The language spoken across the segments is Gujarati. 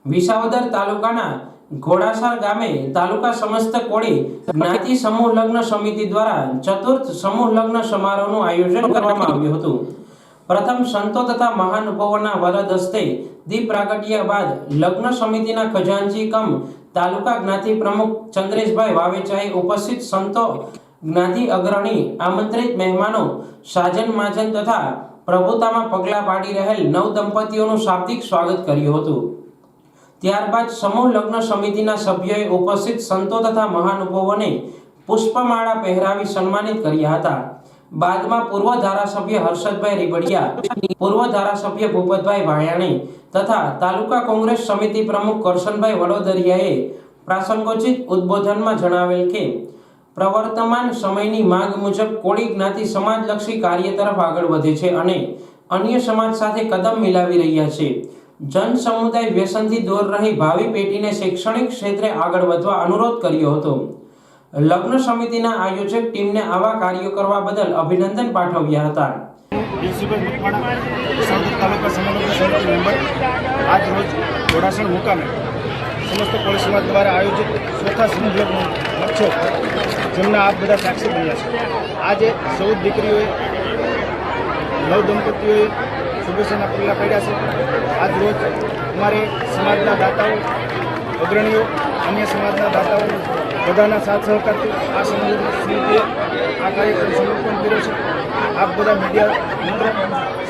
વિસાવદર તાલુકાના ઘોડાસર ગામે તાલુકા સમસ્ત કોળી જ્ઞાતિ સમૂહ લગ્ન સમિતિ દ્વારા ચતુર્થ સમૂહ લગ્ન સમારોહનું આયોજન કરવામાં આવ્યું હતું। પ્રથમ સંતો તથા મહાનુભાવોના વરદ હસ્તે દીપ પ્રાગટ્ય બાદ લગ્ન સમિતિના ખજાનચી કમ તાલુકા જ્ઞાતિ પ્રમુખ ચંદ્રેશભાઈ વાવેચાએ ઉપસ્થિત સંતો જ્ઞાતિ અગ્રણી આમંત્રિત મહેમાનો સાજન માજન તથા પ્રભુતામાં પગલા પાડી રહેલ નવ દંપતીઓનું શાબ્દિક સ્વાગત કર્યું હતું। ત્યારબાદ સમૂહ લગ્ન સમિતિના સભ્યોએ ઉપસ્થિત સંતો તથા મહાનુભાવોને પુષ્પમાળા પહેરાવી સન્માનિત કર્યા હતા। બાદમાં પૂર્વ ધારાસભ્ય હર્ષદભાઈ રીબડિયા, પૂર્વ ધારાસભ્ય ભૂપતભાઈ ભાયાણી તથા તાલુકા કોંગ્રેસ સમિતિ પ્રમુખ કરશનભાઈ વડોદરિયાએ પ્રાસંગોચિત ઉદ્બોધનમાં જણાવેલ કે પ્રવર્તમાન સમયની માંગ મુજબ કોળી જ્ઞાતિ સમાજલક્ષી કાર્ય તરફ આગળ વધે છે અને અન્ય સમાજ સાથે કદમ મિલાવી રહ્યા છે। જન સમુદાય વ્યસનથી દૂર રહી ભાવિ પેઢીને શૈક્ષણિક ક્ષેત્રે આગળ વધવા અનુરોધ કર્યો હતો। લગ્ન સમિતિના આયોજક ટીમને આવા કાર્યો કરવા બદલ અભિનંદન પાઠવ્યા હતા। આજ રોજ ઘોડાસર મુકામે સમસ્ત કોળી સમાજ દ્વારા આયોજિત ચોથા સમૂહ લગ્ન વર્કશોપ જેમના આપ બધા સાક્ષી બન્યા છે। આજે 14 દીકરીઓએ 9 દંપતીઓએ શુભેચ્છાના પગલાં પાડ્યા છે। આજ રોજ અમારે સમાજના દાતાઓ, અગ્રણીઓ, અન્ય સમાજના દાતાઓ બધાના સાથ સહકારથી આ સમૂહ સમિતિએ આ કાર્યક્રમ સમર્પણ કર્યો છે। આપ બધા મીડિયા મિત્રો,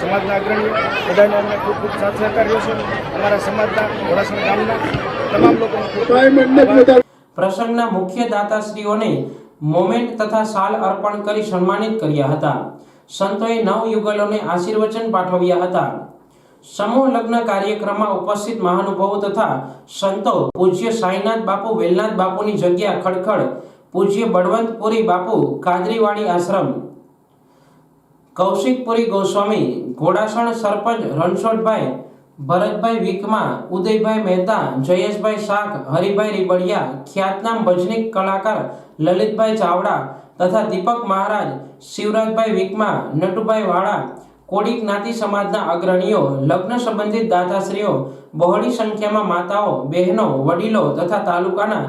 સમાજના અગ્રણીઓ બધાને અમને ખૂબ ખૂબ સાથ સહકાર રહ્યો છે। અમારા સમાજના ઘોડાસર ગામના તમામ લોકોને પ્રસંગના મુખ્ય દાતાશ્રીઓને મોમેન્ટ તથા શાલ અર્પણ કરી સન્માનિત કર્યા હતા। સંતોએ નવ યુગલોને આશીર્વચન પાઠવ્યા હતા। સમૂહ લગ્ન કાર્યક્રમમાં ઉપસ્થિત મહાનુભાવો તથા સંતો પૂજ્ય સાઈનાથ બાપુ વેલનાથ બાપુની જગ્યા ખડખડ, પૂજ્ય બળવંતપુરી બાપુ કાદરીવાડી આશ્રમ, કૌશિકપુરી ગોસ્વામી, ઘોડાસણ સરપંચ રણછોડભાઈ, ભરતભાઈ વિકમા, ઉદયભાઈ મહેતા, જયેશભાઈ શાખ, હરિભાઈ રીબડિયા, ખ્યાતનામ ભજનીક કલાકાર લલિતભાઈ ચાવડા તથા દીપક મહારાજ, શિવરાજભાઈ વિકમા, નટુભાઈ વાળા, કોળી જ્ઞાતિ સમાજના અગ્રણીઓ, લગ્ન સંબંધિત દાતાશ્રીઓ, બહોળી સંખ્યામાં માતાઓ, બહેનો, વડીલો તથા તાલુકાના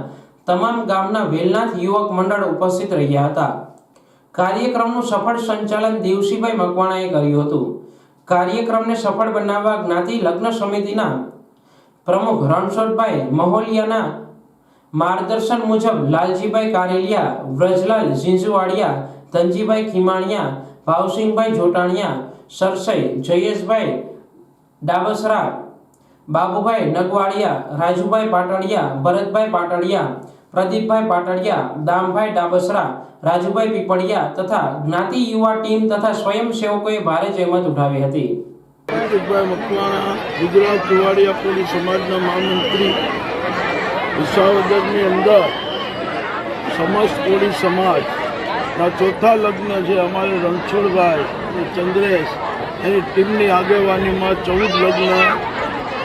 તમામ ગામના વેલનાથ યુવક મંડળ ઉપસ્થિત રહ્યા હતા। કાર્યક્રમનું સફળ સંચાલન દેવસીભાઈ મકવાણાએ કર્યું હતું। કાર્યક્રમને સફળ બનાવવા જ્ઞાતિ લગ્ન સમિતિના પ્રમુખ રણછોડભાઈ મહોલિયાના માર્ગદર્શન મુજબ લાલજીભાઈ કારેલિયા, વ્રજલાલ ઝીંઝુવાડિયા, ધનજીભાઈ ખીમાણિયા, ભાવસિંહભાઈ જોટાણિયા, સરસઈ, જયેશભાઈ ડાબસરા, બાબુભાઈ નગવાડિયા, રાજુભાઈ પાટડિયા, ભરતભાઈ પાટડિયા, પ્રદીપભાઈ પાટડિયા, દામભાઈ ડાબસરા, રાજુભાઈ પીપળિયા તથા જ્ઞાતિ યુવા ટીમ તથા સ્વયંસેવકોએ ભારે જહેમત ઉઠાવી હતી। મકવાણા ગુજરાત ચુવાડિયા કોળી સમાજના મહામંત્રી વિસાવદરની અંદર સમસ્ત કોળી સમાજના ચોથા લગ્ન છે અમારે રણછોડભાઈ અને ચંદ્રેશ એની ટીમની આગેવાનીમાં 14 લગ્ન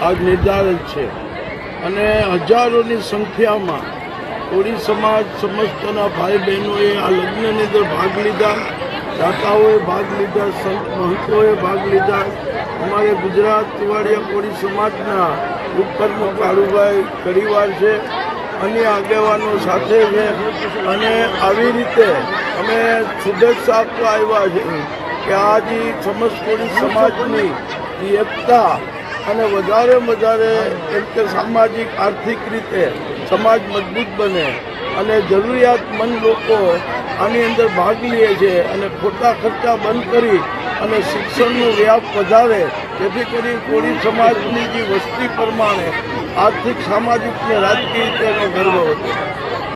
આજ નિર્ધારિત છે અને હજારોની સંખ્યામાં કોળી સમાજ સમસ્તના ભાઈ બહેનોએ આ લગ્નની અંદર ભાગ લીધા, દાતાઓએ ભાગ લીધા, સંત મહંતોએ ભાગ લીધા। અમારે ગુજરાત ચુવાડિયા કોળી સમાજના ઉપપ્રમુખ કાળુભાઈ કડીવાર છે, અન્ય આગેવાનો સાથે છે અને આવી રીતે અમે શુભેચ્છા આપવા આવ્યા છે કે આજે સમસ્ત કોળી સમાજની એકતા અને વધારે એમ કે સામાજિક આર્થિક રીતે સમાજ મજબૂત બને અને જરૂરિયાતમંદ લોકો આની અંદર ભાગ લે છે અને ખોટા ખર્ચા બંધ કરી અને શિક્ષણનો વ્યાપ વધારે, જેથી કરી કોળી સમાજની જે વસ્તી પ્રમાણે આર્થિક, સામાજિક અને રાજકીય રીતે એનો ગર્વ વધે।